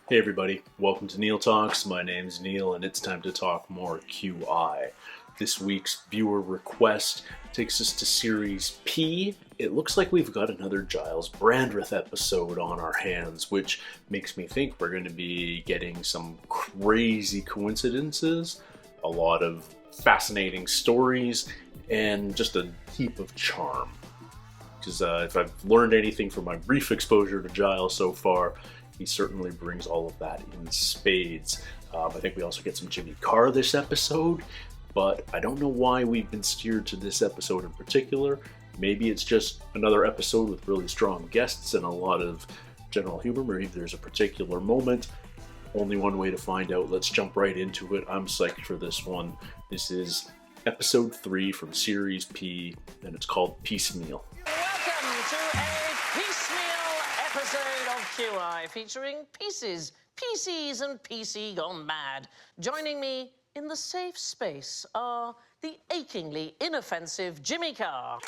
Hey everybody, welcome to Neil Talks. My name's Neil and it's time to talk more QI. This week's viewer request takes us to Series P. It looks like we've got another Gyles Brandreth episode on our hands, which makes me think we're going to be getting some crazy coincidences, a lot of fascinating stories, and just a heap of charm. Because if I've learned anything from my brief exposure to Gyles so far, he certainly brings all of that in spades. I think we also get some Jimmy Carr this episode, but I don't know why we've been steered to this episode in particular. Maybe it's just another episode with really strong guests and a lot of general humor. Maybe there's a particular moment. Only one way to find out. Let's jump right into it. I'm psyched for this one. This is episode 3 from Series P, and it's called Piecemeal. Welcome to a Piecemeal episode of QI featuring pieces, PCs and PC gone mad. Joining me in the safe space are the achingly inoffensive Jimmy Carr.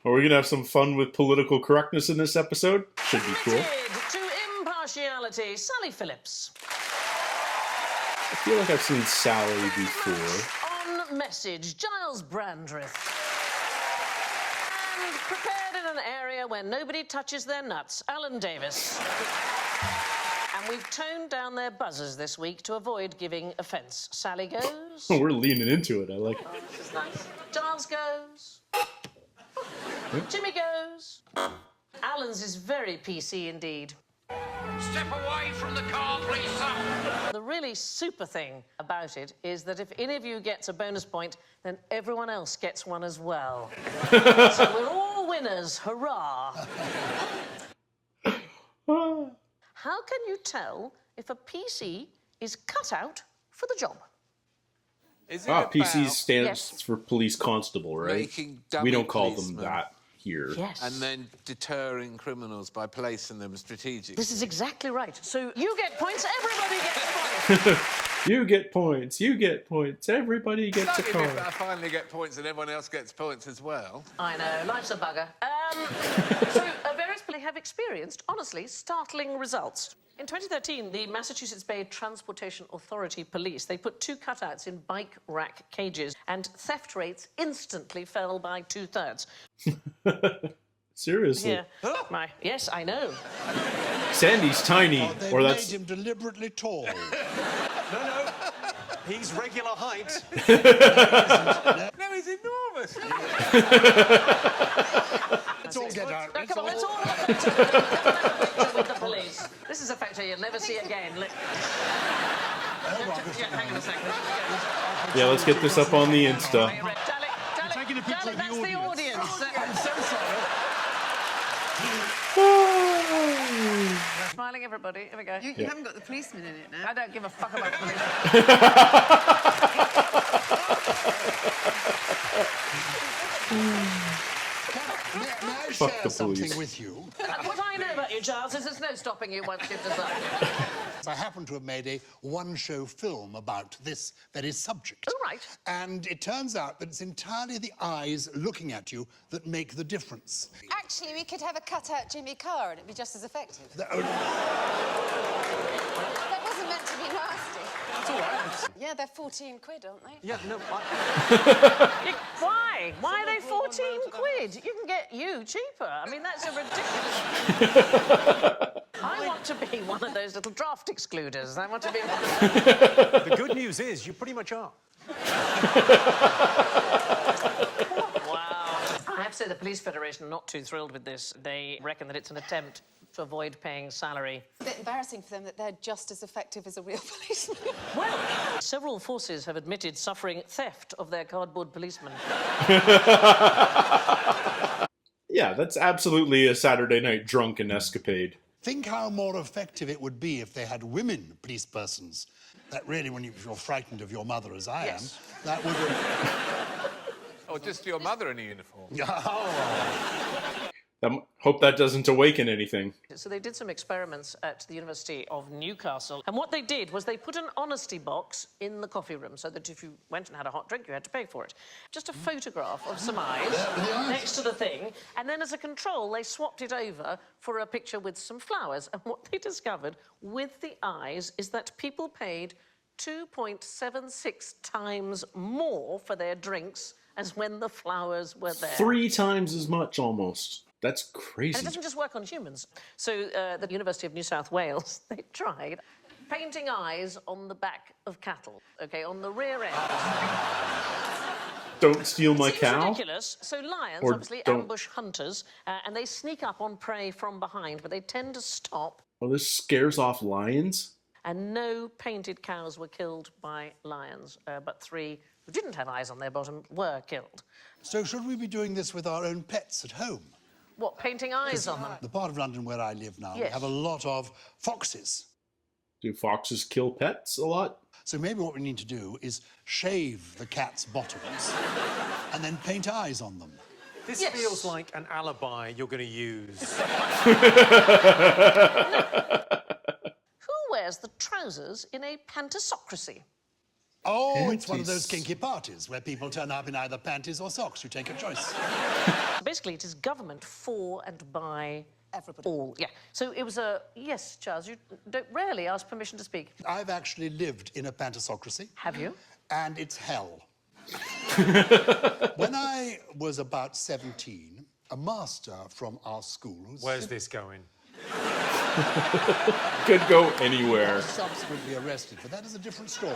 Are we going to have some fun with political correctness in this episode? Should be cool. Committed to impartiality, Sally Phillips. I feel like I've seen Sally before. On message, Gyles Brandreth. And prepared in an area where nobody touches their nuts, Davies. And we've toned down their buzzers this week to avoid giving offence. Sally goes. We're leaning into it. I like it. Oh, this is nice. Giles goes. Jimmy goes. Alan's is very PC indeed. Step away from the car, please, sir. The really super thing about it is that if any of you gets a bonus point, then everyone else gets one as well. So we're all winners. Hurrah. How can you tell if a PC is cut out for the job? Is it PC stands Yes. for police constable, right? making dummy We don't call them policemen that here. Yes. and then deterring criminals by placing them strategically? This is exactly right. So you get points, everybody gets points. You get points, you get points, everybody gets a If card. I finally get points and everyone else gets points as well. I know, life's a bugger. So various people have experienced, honestly, startling results. In 2013, the Massachusetts Bay Transportation Authority Police, they put 2 cutouts in bike rack cages, and theft rates instantly fell by 2/3. Seriously. Yeah. Yes, I know. Sandy's tiny, They've or made that's him deliberately tall. No, he's regular height. No, he's enormous. Let's all get out. No, come on, let's all have a picture with the police. This is a photo you'll never see again. Yeah, hang on a second. yeah. Let's get this up on the Insta. taking a picture of the That's the audience. I'm so sorry. Smiling, everybody. Here we go. You haven't got the policeman in it now. I don't give a fuck about police. May I Fuck share the something police. with you? What I know about you, Giles, is there's no stopping you once you've decided. I happen to have made a one-show film about this very subject. Oh, right. And it turns out that it's entirely the eyes looking at you that make the difference. Actually, we could have a cut-out Jimmy Carr and it'd be just as effective. The- That wasn't meant to be nasty. It's all right. Yeah, they're 14 quid, aren't they? Yeah, no, Why? Why are they 14 quid? You can get you cheaper. I mean, that's a ridiculous... I want to be one of those little draft excluders. I want to be one of those. the good news is you pretty much are. Wow. I have to say the Police Federation are not too thrilled with this. They reckon that it's an attempt to avoid paying salary. It's a bit embarrassing for them that they're just as effective as a real policeman. Well, several forces have admitted suffering theft of their cardboard policemen. Yeah, that's absolutely a Saturday night drunken escapade. Think how more effective it would be if they had women police persons. That really, when you're frightened of your mother as I am, that would... Or just your mother in a uniform. Hope that doesn't awaken anything. So they did some experiments at the University of Newcastle, and what they did was they put an honesty box in the coffee room so that if you went and had a hot drink, you had to pay for it. Just a photograph of some eyes next to the thing, and then as a control, they swapped it over for a picture with some flowers. And what they discovered with the eyes is that people paid 2.76 times more for their drinks as when the flowers were there. 3 times as much, almost. That's crazy. And it doesn't just work on humans. So the University of New South Wales, they tried painting eyes on the back of cattle, OK, on the rear end. Don't steal my Seems cow? ridiculous. So lions Or obviously don't- ambush hunters, and they sneak up on prey from behind, but they tend to stop, Oh, this scares off lions? and no painted cows were killed by lions, but 3 who didn't have eyes on their bottom were killed. So should we be doing this with our own pets at home? What, painting eyes on them? The part of London where I live now, we Yes. have a lot of foxes. Do foxes kill pets a lot? So maybe what we need to do is shave the cat's bottoms and then paint eyes on them. This Yes. feels like an alibi you're going to use. Who wears the trousers in a pantisocracy? Oh, it's one of those kinky parties where people turn up in either panties or socks. You take a choice. Basically, it is government for and by Everybody. all. Yeah. So it was a... Yes, Charles, you don't rarely ask permission to speak. I've actually lived in a pantisocracy. Have you? And it's hell. When I was about 17, a master from our schools... Where's this going? Could go anywhere. subsequently arrested, but that is a different story.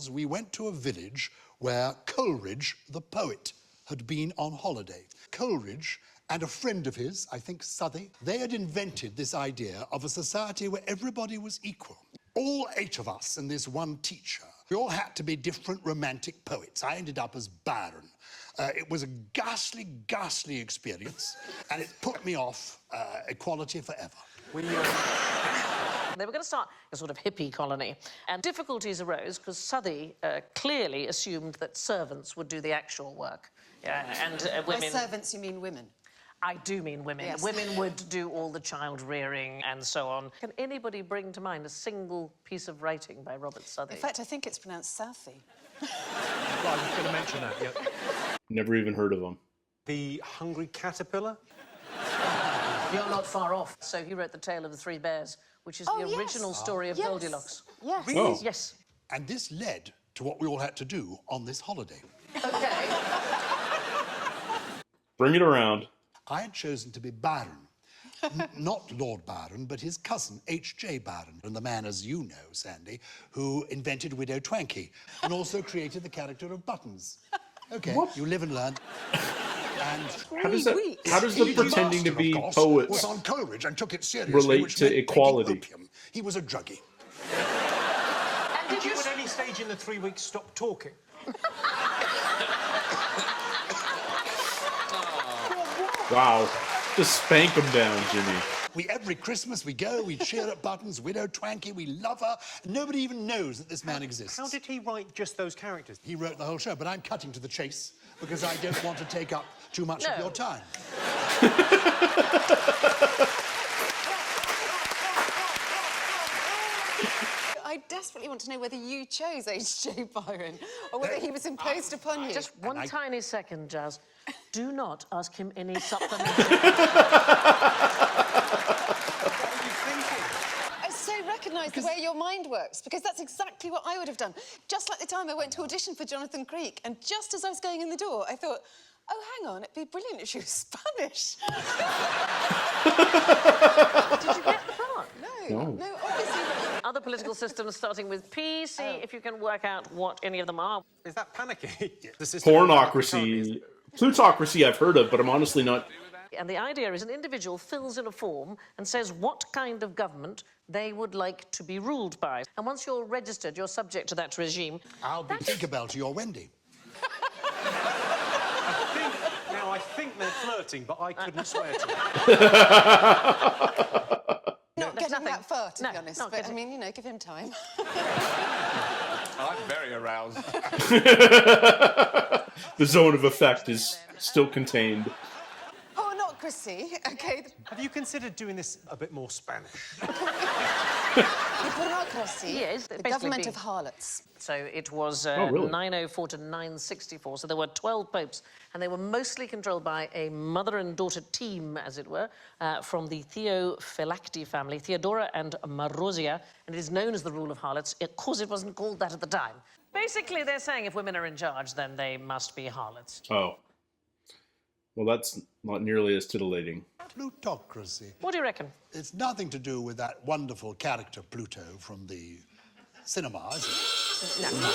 We went to a village where Coleridge, the poet, had been on holiday. Coleridge and a friend of his, I think Sandi, they had invented this idea of a society where everybody was equal. All 8 of us and this one teacher, we all had to be different romantic poets. I ended up as Byron. It was a ghastly, ghastly experience, and it put me off equality forever. They were going to start a sort of hippie colony, and difficulties arose because Sandi clearly assumed that servants would do the actual work. And By women... servants, you mean women? I do mean women. Yes. Women would do all the child rearing and so on. Can anybody bring to mind a single piece of writing by Robert Southey? In fact, I think it's pronounced Southey. Well, I was going to mention that, yeah. Never even heard of them. The Hungry Caterpillar? You're not far off. So he wrote The Tale of the Three Bears, which is Oh, the yes. original story of Yes. Goldilocks. Yes. Oh. Yes. And this led to what we all had to do on this holiday. OK. Bring it around. I had chosen to be Byron. Not Lord Byron, but his cousin, H.J. Byron, and the man, as you know, Sandy, who invented Widow Twankey and also created the character of Buttons. OK, you live and learn. And How does the He pretending to master, be of course, poets was on Coleridge and took it seriously, relate which to meant taking equality? opium. He was a druggie. And Did you at any stage in the 3 weeks stop talking? Wow. Just spank them down, Jimmy. Every Christmas we go, we cheer at Buttons, Widow Twankey, we love her, and nobody even knows that this man exists. How did he write just those characters? He wrote the whole show, but I'm cutting to the chase because I don't want to take up too much of No. your time. I desperately want to know whether you chose H.J. Byron or whether he was imposed upon you. Just one tiny second, Jazz. Do not ask him any supplementary... I so recognise the way your mind works, because that's exactly what I would have done. Just like the time I went to audition for Jonathan Creek, and just as I was going in the door, I thought, oh, hang on, it'd be brilliant if she was Spanish. Did you get the part? No, obviously not. Other political systems starting with P. See if you can work out what any of them are. Is that panicky? The system currently, Pornography. isn't it? Plutocracy I've heard of, but I'm honestly not... And the idea is an individual fills in a form and says what kind of government they would like to be ruled by. And once you're registered, you're subject to that regime. I'll be Tinkerbell to your Wendy. I think they're flirting, but I couldn't swear to it. Not getting nothing. that far, to No, be honest, not but I getting- mean, you know, give him time. I'm very aroused. The zone of effect is still contained. Pornography, OK. Have you considered doing this a bit more Spanish? The pornocracy, Yes, the basically government being- of harlots. So it was really? 904 to 964. So there were 12 popes, and they were mostly controlled by a mother and daughter team, as it were, from the Theophylacti family, Theodora and Marozia, and it is known as the rule of harlots. Of course, it wasn't called that at the time. Basically, they're saying if women are in charge, then they must be harlots. Oh. Well, that's not nearly as tittillating. Plutocracy. What do you reckon? It's nothing to do with that wonderful character Pluto from the cinema, is it? No.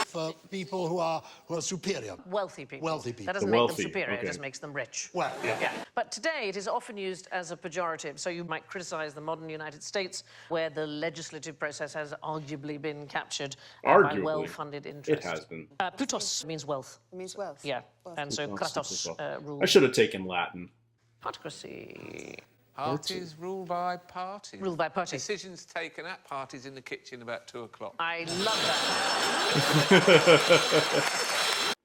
For people who are superior. Wealthy people. Wealthy people. That doesn't The make wealthy, them superior, okay. it just makes them rich. Well, yeah. Yeah. But today it is often used as a pejorative, so you might criticise the modern United States, where the legislative process has arguably been captured by Arguably. well-funded interests. It has been. Plutos means wealth. It means wealth. Yeah. And so kratos I rules. should have taken Latin. Autocracy. Parties ruled by parties. Ruled by party. Decisions taken at parties in the kitchen about 2 o'clock. I love that.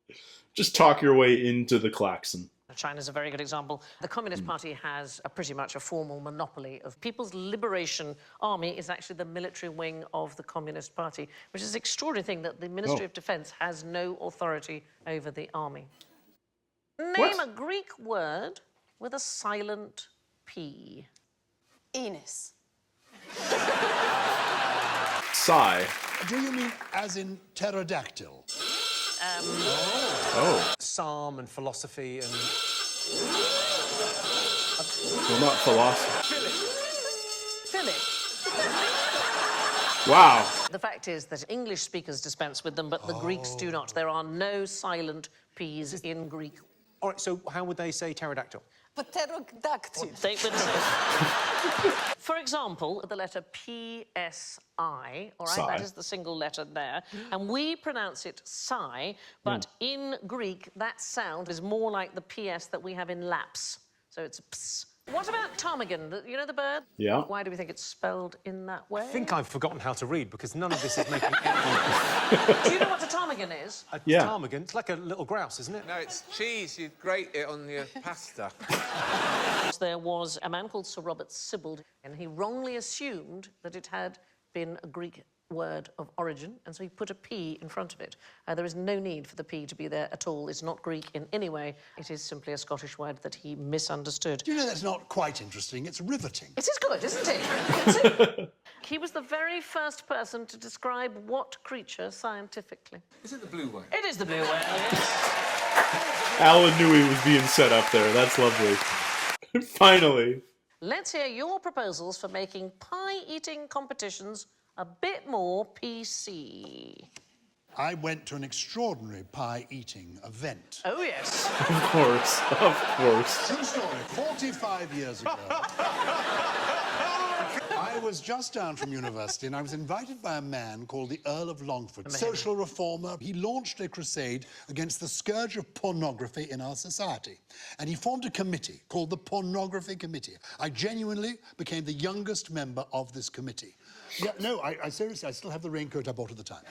Just talk your way into the klaxon. China's a very good example. The Communist Party has pretty much a formal monopoly of People's Liberation Army is actually the military wing of the Communist Party, which is an extraordinary thing that the Ministry of Defence has no authority over the army. Name a Greek word with a silent P. Enos. Sigh. Do you mean as in pterodactyl? Psalm and philosophy and... Well, not philosophy. Philip. Wow. The fact is that English speakers dispense with them, but the Greeks do not. There are no silent P's in Greek. All right, so how would they say pterodactyl? Pterodactyl. They would For example, the letter P-S-I, all right, Sigh. that is the single letter there, and we pronounce it sigh, but in Greek, that sound is more like the P-S that we have in laps, so it's ps. What about ptarmigan? You know the bird? Yeah. Why do we think it's spelled in that way? I think I've forgotten how to read because none of this is making any... Do you know what a ptarmigan is? A Yeah. ptarmigan, it's like a little grouse, isn't it? No, it's cheese. You grate it on your pasta. There was a man called Sir Robert Sibbald, and he wrongly assumed that it had been a Greek word of origin, and so he put a P in front of it. There is no need for the P to be there at all. It's not Greek in any way. It is simply a Scottish word that he misunderstood. Do you know that's not quite interesting? It's riveting. It is good, isn't it? He was the very first person to describe what creature scientifically. Is it the blue one? It is the blue whale, yes. Alan knew he was being set up there. That's lovely. Finally. Let's hear your proposals for making pie-eating competitions a bit more PC. I went to an extraordinary pie-eating event. Oh, yes. Of course. Of course. True story. 45 years ago, I was just down from university and I was invited by a man called the Earl of Longford, social reformer. He launched a crusade against the scourge of pornography in our society. And he formed a committee called the Pornography Committee. I genuinely became the youngest member of this committee. Yeah, no, I seriously, I still have the raincoat I bought at the time.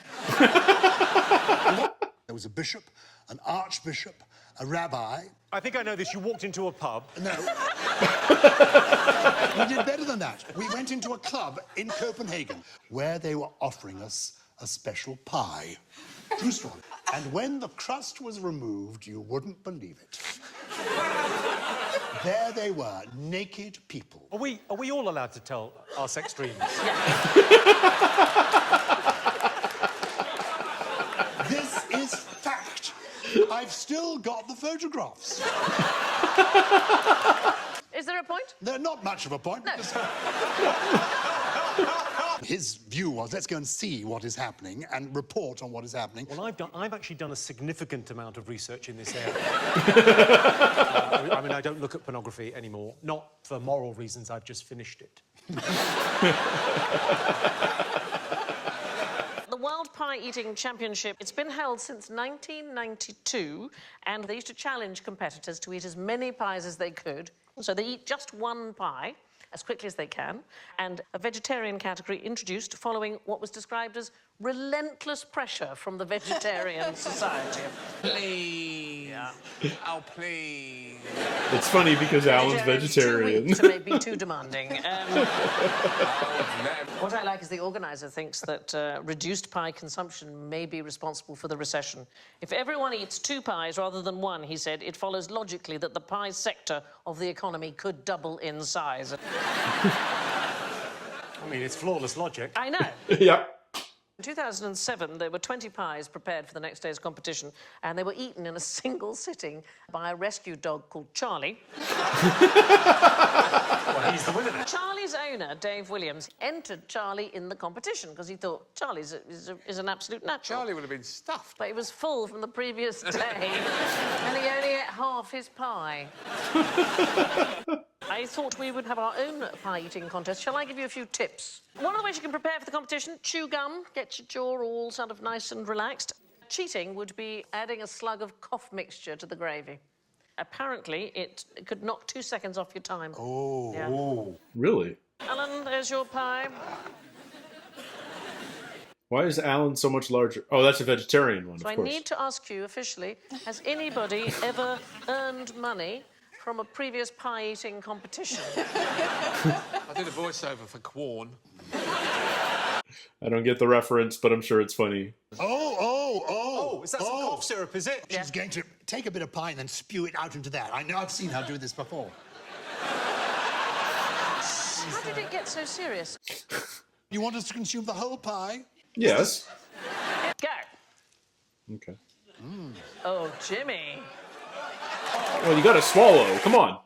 There was a bishop, an archbishop, a rabbi. I think I know this. You walked into a pub. No. We did better than that. We went into a club in Copenhagen where they were offering us a special pie. True story. And when the crust was removed, you wouldn't believe it. There they were, naked people. Are we all allowed to tell our sex dreams? This is fact. I've still got the photographs. Is there a point? They're not much of a point. Because... His view was, let's go and see what is happening and report on what is happening. Well, I've actually done a significant amount of research in this area. I mean, I don't look at pornography anymore. Not for moral reasons, I've just finished it. The World Pie Eating Championship, it's been held since 1992, and they used to challenge competitors to eat as many pies as they could. So they eat just one pie as quickly as they can, and a vegetarian category introduced following what was described as relentless pressure from the vegetarian society. Please. Oh, please. It's funny because Alan's vegetarian. Too weak to be too demanding. What I like is the organiser thinks that reduced pie consumption may be responsible for the recession. If everyone eats 2 pies rather than 1, he said, it follows logically that the pie sector of the economy could double in size. I mean, it's flawless logic. I know. Yeah. In 2007, there were 20 pies prepared for the next day's competition, and they were eaten in a single sitting by a rescue dog called Charlie. Well, he's the winner. Charlie's owner, Dave Williams, entered Charlie in the competition because he thought Charlie's is an absolute natural. Charlie would have been stuffed. But he was full from the previous day, and he only ate half his pie. I thought we would have our own pie-eating contest. Shall I give you a few tips? One of the ways you can prepare for the competition, chew gum, get your jaw all sort of nice and relaxed. Cheating would be adding a slug of cough mixture to the gravy. Apparently, it could knock 2 seconds off your time. Oh. Yeah. Oh. Really? Alan, there's your pie. Why is Alan so much larger? Oh, that's a vegetarian one, So of I course. need to ask you officially, has anybody ever earned money from a previous pie-eating competition? I did a voiceover for Quorn. I don't get the reference, but I'm sure it's funny. Oh, is that some cough syrup, is it? She's going to take a bit of pie and then spew it out into that. I know, I've seen her do this before. How did it get so serious? You want us to consume the whole pie? Yes. Go. Okay. Oh, Jimmy. Well, you gotta swallow. Come on.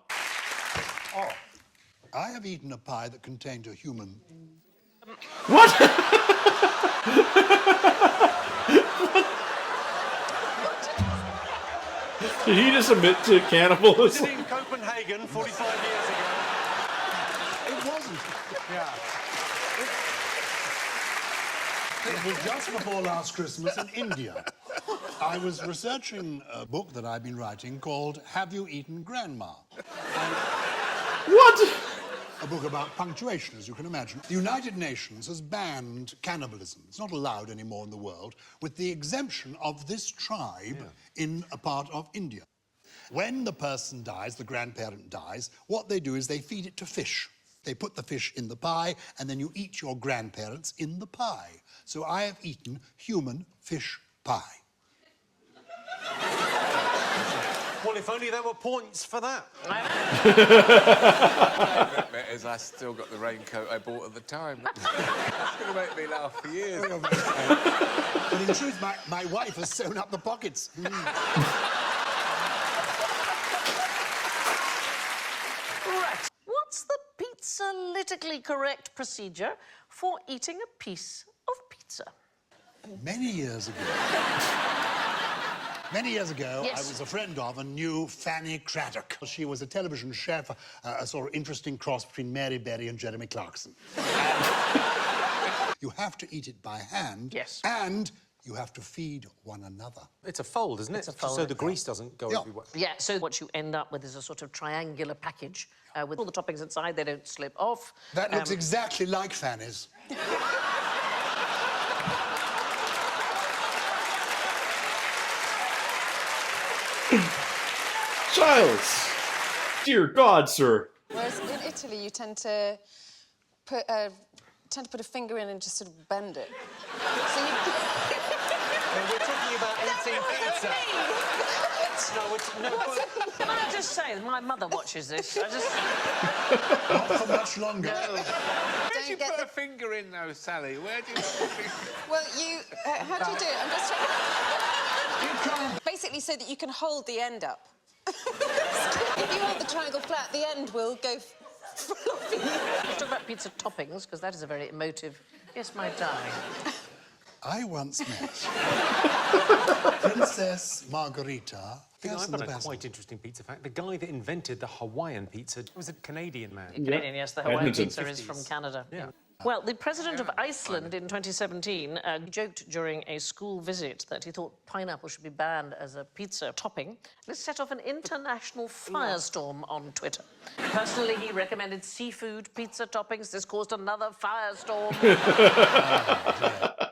I have eaten a pie that contained a human. What? Did he just admit to Was cannibalism? it in Copenhagen 45 years ago? It wasn't. Yeah. It was just before last Christmas in India. I was researching a book that I've been writing called Have You Eaten Grandma? What? A book about punctuation, as you can imagine. The United Nations has banned cannibalism. It's not allowed anymore in the world, with the exemption of this tribe in a part of India. When the person dies, the grandparent dies, what they do is they feed it to fish. They put the fish in the pie, and then you eat your grandparents in the pie. So I have eaten human fish pie. Well, if only there were points for that. As I still got the raincoat I bought at the time. It's going to make me laugh for years. But in truth, my wife has sewn up the pockets. Right. What's the pizza-litically correct procedure for eating a piece of pizza? Many years ago, Yes. I was a friend of and knew Fanny Craddock. She was a television chef, a sort of interesting cross between Mary Berry and Jeremy Clarkson. You have to eat it by hand. Yes. And you have to feed one another. It's a fold, isn't it? It's a fold. So the grease doesn't go Yeah. everywhere. Yeah, so what you end up with is a sort of triangular package with all the toppings inside. They don't slip off. That looks exactly like Fanny's. Giles! Dear God, sir. Whereas in Italy, you tend to put a finger in and just sort of bend it. So you... We're talking about eating pizza. Can I just say that my mother watches this? I just... Not for much longer. Where'd you get put the- a finger in, though, Sally? Where'd you put a finger? Well, you... how do you do it? I'm just trying... You can't. Basically so that you can hold the end up. If you hold the triangle flat, the end will go floppy. Let's talk about pizza toppings, because that is a very emotive... Yes, my darling. I once met Princess Margarita. I've got a quite interesting pizza fact. The guy that invented the Hawaiian pizza was a Canadian man. Canadian, yes, the Hawaiian Edmonton. pizza is from Canada. Yeah. Well, the president of Iceland in 2017 joked during a school visit that he thought pineapple should be banned as a pizza topping. This set off an international firestorm on Twitter. Personally, he recommended seafood pizza toppings. This caused another firestorm.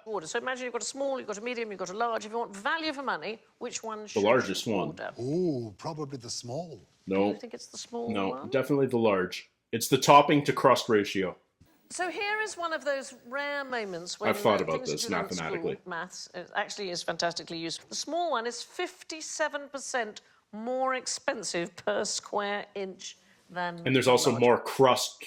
order. So imagine you've got a small, you've got a medium, you've got a large. If you want value for money, which one should largest you one. order? Ooh, probably the small. No. You think it's the small No, one? definitely the large. It's the topping to crust ratio. So here is one of those rare moments when I've thought about things this you do at school, mathematically. maths actually is fantastically useful. The small one is 57% more expensive per square inch than And there's the also large more one. crust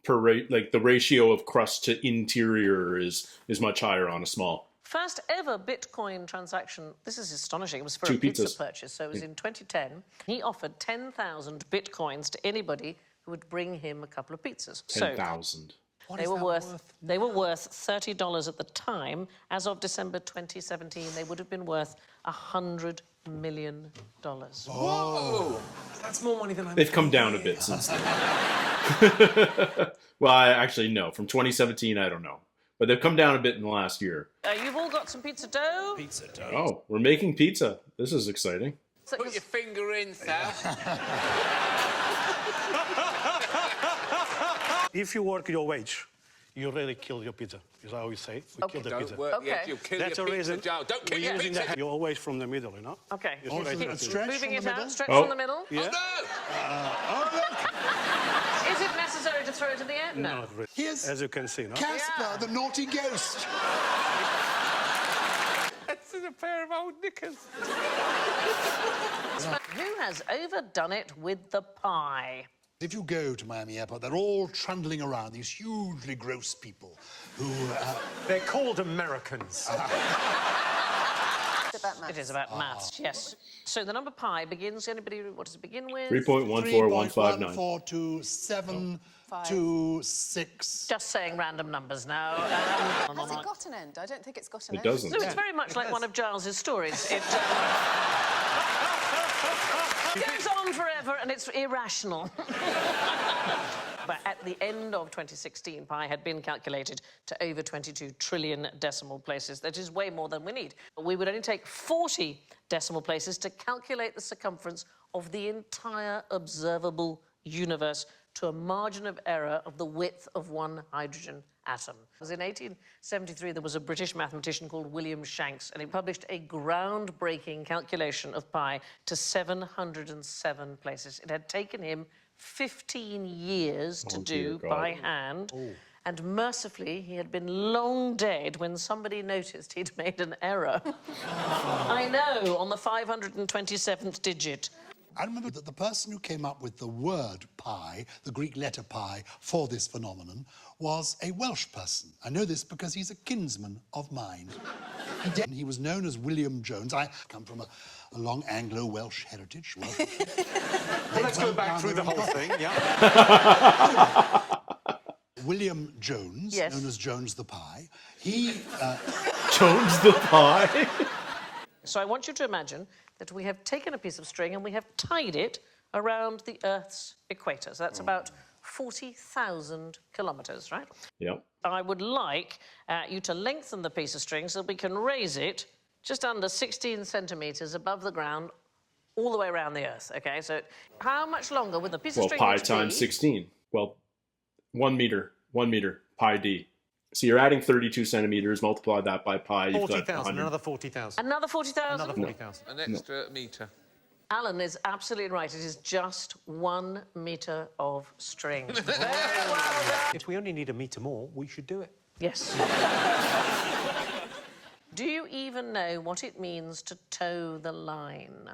per like the ratio of crust to interior is much higher on a small. First ever Bitcoin transaction, this is astonishing, it was for 2 a pizza pizzas. purchase, so it was in 2010. He offered 10,000 Bitcoins to anybody who would bring him a couple of pizzas. 10,000. They were worth $30 at the time. As of December 2017, they would have been worth $100 million. Whoa! That's more money than I'm... They've come down a bit since then. Well, no. From 2017, I don't know. But they've come down a bit in the last year. You've all got some pizza dough? Pizza dough. Oh, we're making pizza. This is exciting. So- Put your finger in, Sal. If you work your wage, you really kill your pizza, is how we say. We kill the Don't pizza. work Okay. yet, you'll kill That's your a pizza reason jar. Don't kill we're your using pizza. you're always from the middle, you know? Okay. You're straight Keep stretch moving from it the out. middle? Stretch Oh. from the middle. Yeah? Oh, no! Is it necessary to throw it in the air? No. Not really. Here's As you can see, no? Casper, the naughty ghost. It's in a pair of old knickers. Who has overdone it with the pie? If you go to Miami Airport, they're all trundling around, these hugely gross people who... They're called Americans. It's about maths. It is about maths, yes. So the number pi begins, anybody, what does it begin with? 3.14159. 3.14726. Just saying random numbers now. Has it got an end? I don't think it's got an It end. doesn't. So it's very much like one of Giles's stories. It goes on forever and it's irrational. But at the end of 2016, pi had been calculated to over 22 trillion decimal places. That is way more than we need. We would only take 40 decimal places to calculate the circumference of the entire observable universe to a margin of error of the width of one hydrogen atom. In 1873, there was a British mathematician called William Shanks, and he published a groundbreaking calculation of pi to 707 places. It had taken him 15 years to dear do God. by hand. And mercifully, he had been long dead when somebody noticed he'd made an error. I know, on the 527th digit. I remember that the person who came up with the word pi, the Greek letter pi, for this phenomenon was a Welsh person. I know this because he's a kinsman of mine. He was known as William Jones. I come from a long Anglo-Welsh heritage. Let's go back through the whole thing, yeah? William Jones, Yes. known as Jones the Pie, he... Jones the pie. So I want you to imagine that we have taken a piece of string and we have tied it around the Earth's equator. So that's about 40,000 kilometres, right? Yep. I would like you to lengthen the piece of string so we can raise it just under 16 centimetres above the ground all the way around the Earth, OK? So how much longer would the piece of Well, string pi need to times be? 16. Well, 1 meter, pi d. So you're adding 32 centimeters, multiply that by pi, you've got 40,000, 100. another 40,000. Another 40,000? Another 40,000. An extra metre. Alan is absolutely right. It is just 1 metre of string. Very well done. If we only need a metre more, we should do it. Yes. Do you even know what it means to toe the line?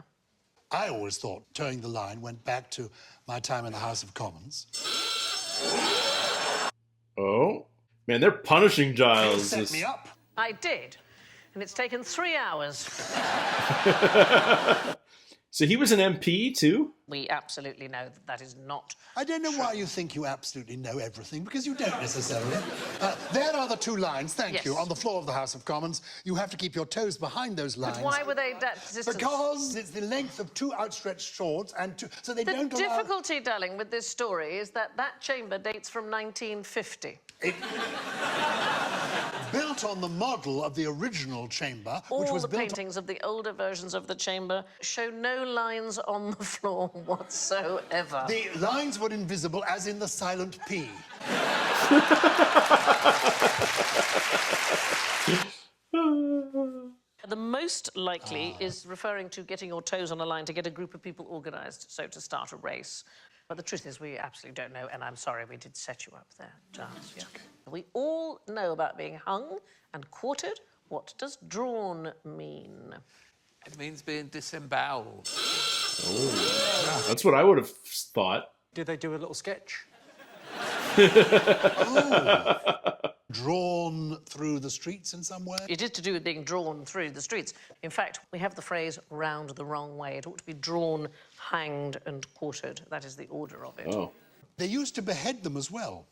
I always thought towing the line went back to my time in the House of Commons. Oh. Man, they're punishing Giles. Set me up. I did. And it's taken 3 hours. So he was an MP too? We absolutely know that that is not. I don't know why you think you absolutely know everything, because you don't necessarily. There are the 2 lines, thank you, Yes. on the floor of the House of Commons. You have to keep your toes behind those lines. Why were they that distance? Because it's the length of 2 outstretched swords, and so they The don't allow... difficulty, darling, with this story is that that chamber dates from 1950. Built on the model of the original chamber, which All was the built... paintings of the older versions of the chamber show no lines on the floor whatsoever. The lines were invisible, as in the silent P. The most likely is referring to getting your toes on a line to get a group of people organised, so to start a race. But the truth is we absolutely don't know, and I'm sorry we did set you up there, Giles. Yeah. Okay. We all know about being hung and quartered. What does drawn mean? It means being disemboweled. Oh, that's what I would have thought. Did they do a little sketch? Drawn through the streets in some way? It is to do with being drawn through the streets. In fact, we have the phrase round the wrong way. It ought to be drawn, hanged and quartered. That is the order of it. Oh. They used to behead them as well.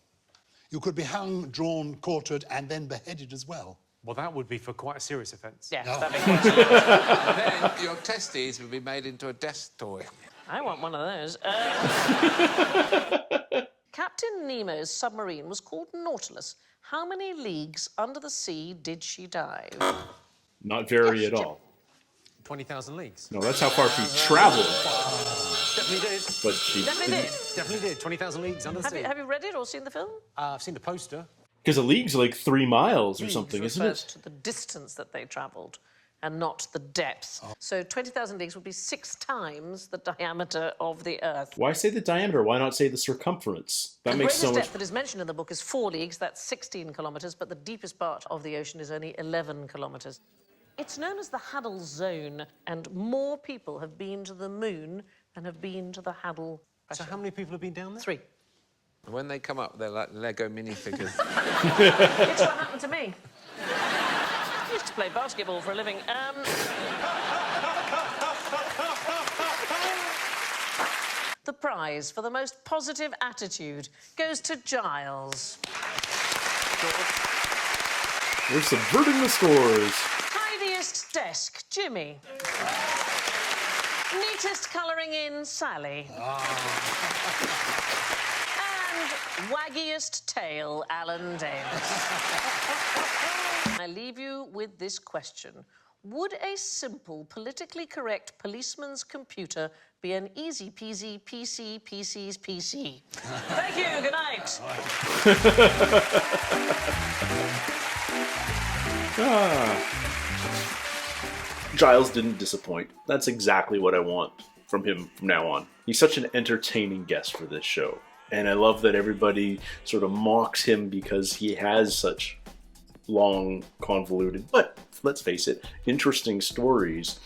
You could be hung, drawn, quartered, and then beheaded as well. Well, that would be for quite a serious offence. Yes, No. that makes sense. And then your testes would be made into a desk toy. I want one of those. Captain Nemo's submarine was called Nautilus. How many leagues under the sea did she dive? Not very at all. 20,000 leagues. No, that's how far she traveled. Definitely did. But she Definitely did. Definitely did. 20,000 leagues under the sea. Have you read it or seen the film? I've seen the poster. Because a league's like 3 miles or Leagues something, isn't refers it? to the distance that they travelled and not the depth. So 20,000 leagues would be 6 times the diameter of the Earth. Why say the diameter? Why not say the circumference? That The makes greatest so much... depth that is mentioned in the book is 4 leagues, that's 16 kilometres, but the deepest part of the ocean is only 11 kilometres. It's known as the Haddle Zone, and more people have been to the moon than have been to the Haddle. So how many people have been down there? 3. When they come up, they're like Lego minifigures. It's what happened to me. I used to play basketball for a living. The prize for the most positive attitude goes to Giles. We're subverting the scores. Tidiest desk, Jimmy. Neatest colouring in, Sally. And waggiest tail, Alan Davies. I leave you with this question. Would a simple, politically correct policeman's computer be an easy-peasy PC's PC? Thank you, good night. Giles didn't disappoint. That's exactly what I want from him from now on. He's such an entertaining guest for this show. And I love that everybody sort of mocks him because he has such long, convoluted, but let's face it, interesting stories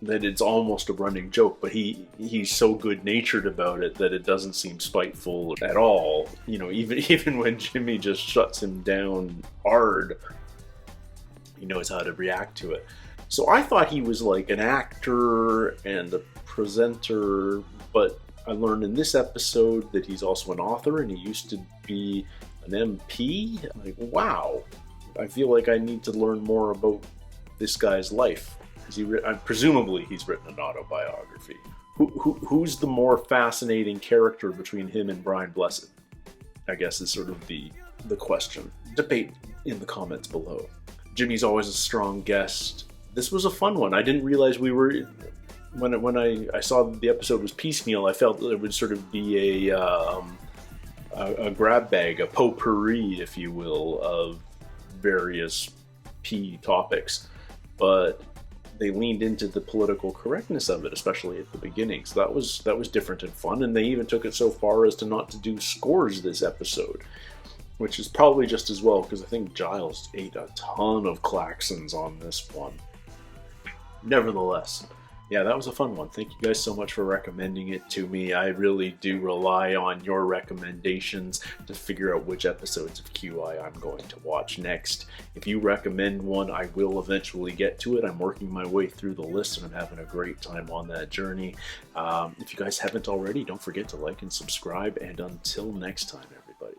that it's almost a running joke, but he's so good-natured about it that it doesn't seem spiteful at all. You know, even when Jimmy just shuts him down hard, he knows how to react to it. So I thought he was like an actor and a presenter, but I learned in this episode that he's also an author and he used to be an MP. Like, wow. I feel like I need to learn more about this guy's life. Presumably he's written an autobiography. Who's the more fascinating character between him and Brian Blessed? I guess is sort of the question. Debate in the comments below. Jimmy's always a strong guest. This was a fun one. I didn't realize we were... When I saw that the episode was piecemeal, I felt that it would sort of be a grab bag, a potpourri, if you will, of various P topics. But they leaned into the political correctness of it, especially at the beginning. So that was different and fun. And they even took it so far as to not to do scores this episode, which is probably just as well, because I think Giles ate a ton of klaxons on this one. Nevertheless, yeah, that was a fun one. Thank you guys so much for recommending it to me. I really do rely on your recommendations to figure out which episodes of QI I'm going to watch next. If you recommend one, I will eventually get to it. I'm working my way through the list and I'm having a great time on that journey. If you guys haven't already, don't forget to like and subscribe. And until next time, everybody,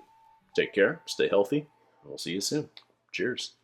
take care, stay healthy, and we'll see you soon. Cheers.